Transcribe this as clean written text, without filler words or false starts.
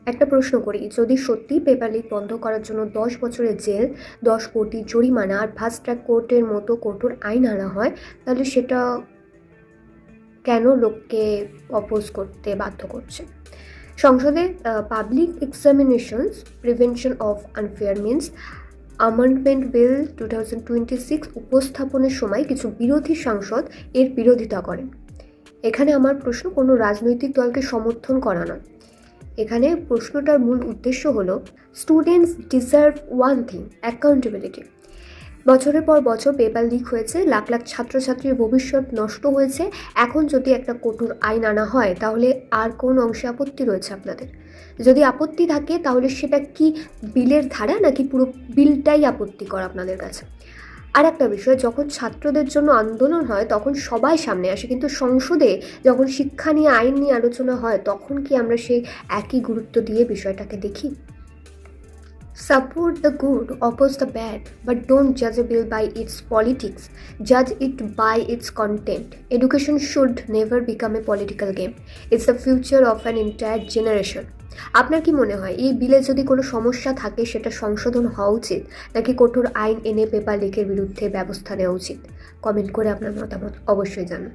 একটা প্রশ্ন করি, যদি সত্যি পেপার লিক বন্ধ করার জন্য 10 বছরের জেল, 10 কোটি জরিমানা আর ফাস্ট ট্র্যাক কোর্টের মতো কঠোর আইন আনা হয়, তাহলে সেটা কেন লোককে অপোজ করতে বাধ্য করছে? সংসদে public examinations prevention of unfair means amendment bill 2026 উপস্থাপনের সময় কিছু বিরোধী সাংসদ এর বিরোধিতা করেন। এখানে আমার প্রশ্ন কোনো রাজনৈতিক দলকে সমর্থন করা নয়। এখানে প্রশ্নটার মূল উদ্দেশ্য হলো students deserve one thing, accountability. বছরের পর বছর পেপার লিক হয়েছে, লাখ লাখ ছাত্রছাত্রীর ভবিষ্যৎ নষ্ট হয়েছে। এখন যদি একটা কঠোর আইন আনা হয়, তাহলে আর কোন অংশে আপত্তি রয়েছে আপনাদের? যদি আপত্তি থাকে তাহলে সেটা কি বিলের ধারা, নাকি পুরো বিলটাই আপত্তিকর আপনাদের কাছে? আর একটা বিষয়, যখন ছাত্রদের জন্য আন্দোলন হয় তখন সবাই সামনে আসে, কিন্তু সংসদে যখন শিক্ষা নিয়ে আইন নিয়ে আলোচনা হয় তখন কি আমরা সেই একই গুরুত্ব দিয়ে বিষয়টাকে দেখি? Support the good, oppose the bad, but don't judge a bill by its politics. Judge it by its content. Education should never become a political game. It's the future of an entire generation. আপনার কি মনে হয় এই বিলে যদি কোনো সমস্যা থাকে সেটা সংশোধন হওয়া উচিত, নাকি কঠোর আইন এনে পেপার লিকের বিরুদ্ধে ব্যবস্থা নেওয়া উচিত? কমেন্ট করে আপনার মতামত অবশ্যই জানান।